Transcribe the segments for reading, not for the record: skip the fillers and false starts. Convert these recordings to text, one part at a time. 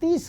30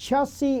86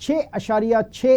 6.6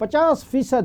50%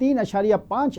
3.5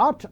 8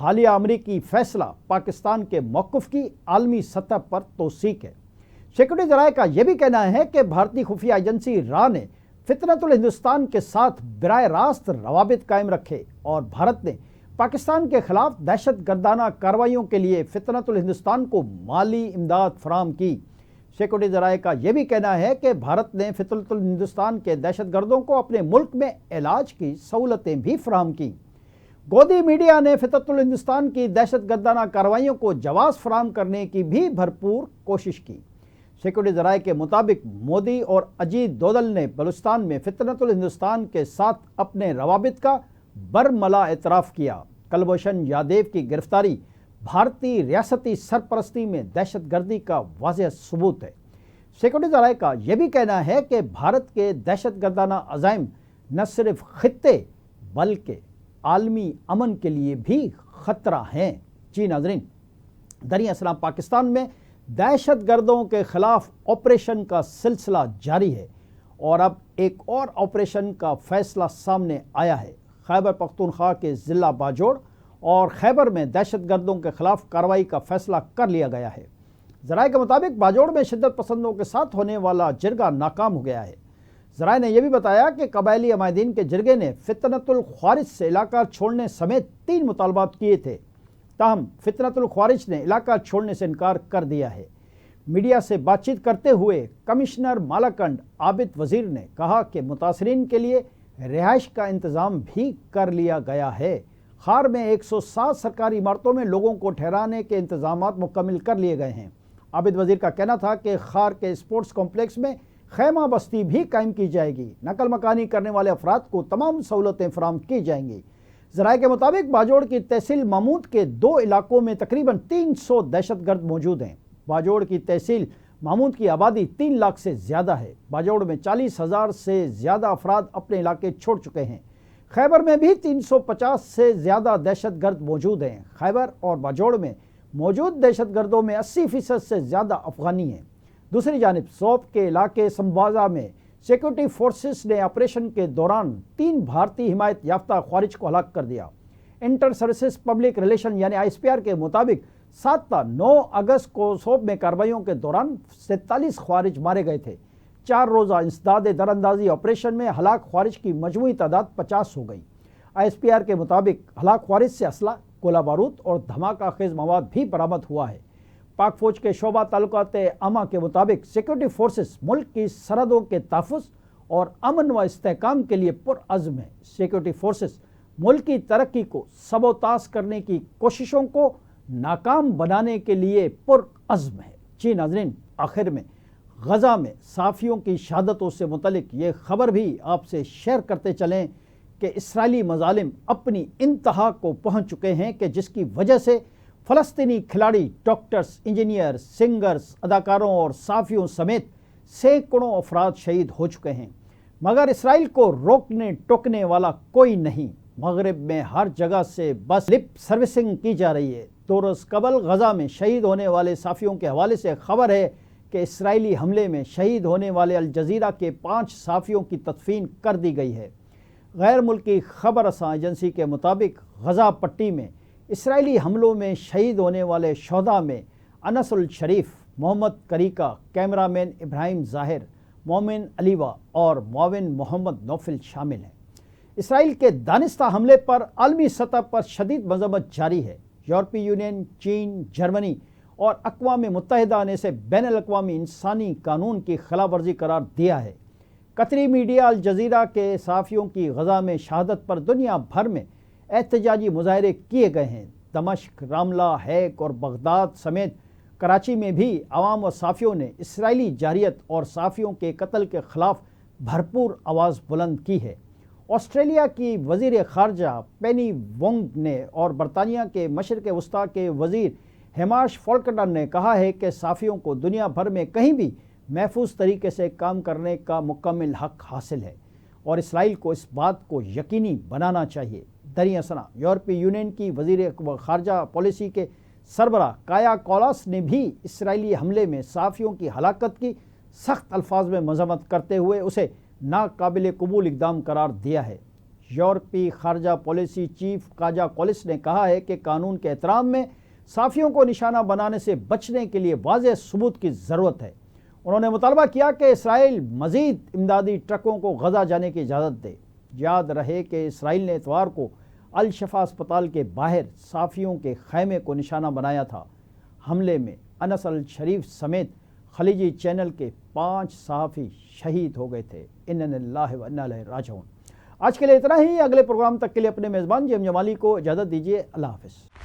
حالیہ امریکی فیصلہ پاکستان کے موقف کی عالمی سطح پر توثیق ہے۔ سیکورٹی ذرائع کا یہ بھی کہنا ہے کہ بھارتی خفیہ ایجنسی را نے فطرت الہندوستان کے ساتھ براہ راست روابط قائم رکھے اور بھارت نے پاکستان کے خلاف دہشت گردانہ کارروائیوں کے لیے فطرت الہندوستان کو مالی امداد فراہم کی۔ سیکورٹی ذرائع کا یہ بھی کہنا ہے کہ بھارت نے فطرت الہندوستان کے دہشت گردوں کو اپنے ملک میں علاج کی سہولتیں بھی فراہم کی۔ گودی میڈیا نے فطرت الہندوستان کی دہشت گردانہ کارروائیوں کو جواز فراہم کرنے کی بھی بھرپور کوشش کی۔ سیکورٹی ذرائع کے مطابق مودی اور اجیت دوول نے بلوچستان میں فطرت الہندوستان کے ساتھ اپنے روابط کا برملا اعتراف کیا۔ کلبھوشن یادیو کی گرفتاری بھارتی ریاستی سرپرستی میں دہشت گردی کا واضح ثبوت ہے۔ سیکورٹی ذرائع کا یہ بھی کہنا ہے کہ بھارت کے دہشت گردانہ عزائم نہ صرف خطے بلکہ عالمی امن کے لیے بھی خطرہ ہیں۔ جی ناظرین، دریں اسلام پاکستان میں دہشت گردوں کے خلاف آپریشن کا سلسلہ جاری ہے اور اب ایک اور آپریشن کا فیصلہ سامنے آیا ہے۔ خیبر پختونخوا کے ضلع باجوڑ اور خیبر میں دہشت گردوں کے خلاف کارروائی کا فیصلہ کر لیا گیا ہے۔ ذرائع کے مطابق باجوڑ میں شدت پسندوں کے ساتھ ہونے والا جرگہ ناکام ہو گیا ہے۔ ذرائع نے یہ بھی بتایا کہ قبائلی عمائدین کے جرگے نے فطرت الخوارج سے علاقہ چھوڑنے سمیت 3 مطالبات کیے تھے، تاہم فطرت الخوارج نے علاقہ چھوڑنے سے انکار کر دیا ہے۔ میڈیا سے بات چیت کرتے ہوئے کمشنر مالاکنڈ عابد وزیر نے کہا کہ متاثرین کے لیے رہائش کا انتظام بھی کر لیا گیا ہے۔ خار میں 107 سرکاری عمارتوں میں لوگوں کو ٹھہرانے کے انتظامات مکمل کر لیے گئے ہیں۔ عابد وزیر کا کہنا تھا کہ خار کے اسپورٹس کمپلیکس میں خیمہ بستی بھی قائم کی جائے گی۔ نقل مکانی کرنے والے افراد کو تمام سہولتیں فراہم کی جائیں گی۔ ذرائع کے مطابق باجوڑ کی تحصیل مامود کے 2 علاقوں میں تقریباً 300 دہشت گرد موجود ہیں۔ باجوڑ کی تحصیل مامود کی آبادی 3 لاکھ سے زیادہ ہے۔ باجوڑ میں 40,000 سے زیادہ افراد اپنے علاقے چھوڑ چکے ہیں۔ خیبر میں بھی 350 سے زیادہ دہشت گرد موجود ہیں۔ خیبر اور باجوڑ میں موجود دہشت گردوں میں 80% سے زیادہ افغانی ہیں۔ دوسری جانب سوپ کے علاقے سمبازا میں سیکورٹی فورسز نے آپریشن کے دوران 3 بھارتی حمایت یافتہ خوارج کو ہلاک کر دیا۔ انٹر سروسز پبلک ریلیشن یعنی ISPR کے مطابق 7 تا 9 اگست کو سوپ میں کارروائیوں کے دوران 47 خوارج مارے گئے تھے۔ 4 روزہ انسداد دراندازی آپریشن میں ہلاک خوارج کی مجموعی تعداد 50 ہو گئی۔ ISPR کے مطابق ہلاک خوارج سے اسلحہ، گولہ بارود اور دھماکہ خیز مواد بھی برآمد ہوا ہے۔ پاک فوج کے شعبہ تعلقات عامہ کے مطابق سیکورٹی فورسز ملک کی سرحدوں کے تحفظ اور امن و استحکام کے لیے پرعزم ہیں۔ سیکورٹی فورسز ملک کی ترقی کو سبوتاژ کرنے کی کوششوں کو ناکام بنانے کے لیے پرعزم ہے۔ جی ناظرین، آخر میں غزہ میں صحافیوں کی شہادتوں سے متعلق یہ خبر بھی آپ سے شیئر کرتے چلیں کہ اسرائیلی مظالم اپنی انتہا کو پہنچ چکے ہیں کہ جس کی وجہ سے فلسطینی کھلاڑی، ڈاکٹرز، انجینئر، سنگرز، اداکاروں اور صحافیوں سمیت سینکڑوں افراد شہید ہو چکے ہیں، مگر اسرائیل کو روکنے ٹوکنے والا کوئی نہیں۔ مغرب میں ہر جگہ سے بس لپ سروسنگ کی جا رہی ہے۔ 2 روز قبل غزہ میں شہید ہونے والے صحافیوں کے حوالے سے خبر ہے کہ اسرائیلی حملے میں شہید ہونے والے الجزیرہ کے 5 صحافیوں کی تدفین کر دی گئی ہے۔ غیر ملکی خبر رساں ایجنسی کے مطابق غزہ پٹی میں اسرائیلی حملوں میں شہید ہونے والے شہداء میں انس الشریف، محمد کریکا، کیمرہ مین ابراہیم ظاہر، مومن علیوہ اور معاون محمد نوفل شامل ہیں۔ اسرائیل کے دانستہ حملے پر عالمی سطح پر شدید مذمت جاری ہے۔ یورپی یونین، چین، جرمنی اور اقوام متحدہ نے اسے بین الاقوامی انسانی قانون کی خلاف ورزی قرار دیا ہے۔ قطری میڈیا الجزیرہ کے صحافیوں کی غزہ میں شہادت پر دنیا بھر میں احتجاجی مظاہرے کیے گئے ہیں۔ دمشق، راملہ، ہیک اور بغداد سمیت کراچی میں بھی عوام و صحافیوں نے اسرائیلی جارحیت اور صحافیوں کے قتل کے خلاف بھرپور آواز بلند کی ہے۔ آسٹریلیا کی وزیر خارجہ پینی وونگ نے اور برطانیہ کے مشرق وسطیٰ کے وزیر ہیماش فالکنر نے کہا ہے کہ صحافیوں کو دنیا بھر میں کہیں بھی محفوظ طریقے سے کام کرنے کا مکمل حق حاصل ہے اور اسرائیل کو اس بات کو یقینی بنانا چاہیے۔ دریں اثنا یورپی یونین کی وزیر خارجہ پالیسی کے سربراہ کایا کالاس نے بھی اسرائیلی حملے میں صحافیوں کی ہلاکت کی سخت الفاظ میں مذمت کرتے ہوئے اسے ناقابل قبول اقدام قرار دیا ہے۔ یورپی خارجہ پالیسی چیف کاجا کولس نے کہا ہے کہ قانون کے احترام میں صحافیوں کو نشانہ بنانے سے بچنے کے لیے واضح ثبوت کی ضرورت ہے۔ انہوں نے مطالبہ کیا کہ اسرائیل مزید امدادی ٹرکوں کو غزہ جانے کی اجازت دے۔ یاد رہے کہ اسرائیل نے اتوار کو الشفا اسپتال کے باہر صحافیوں کے خیمے کو نشانہ بنایا تھا۔ حملے میں انس الشریف سمیت خلیجی چینل کے 5 صحافی شہید ہو گئے تھے۔ انا للہ و انا الیہ راجعون۔ آج کے لیے اتنا ہی۔ اگلے پروگرام تک کے لیے اپنے میزبان جیم جمالی کو اجازت دیجیے۔ اللہ حافظ۔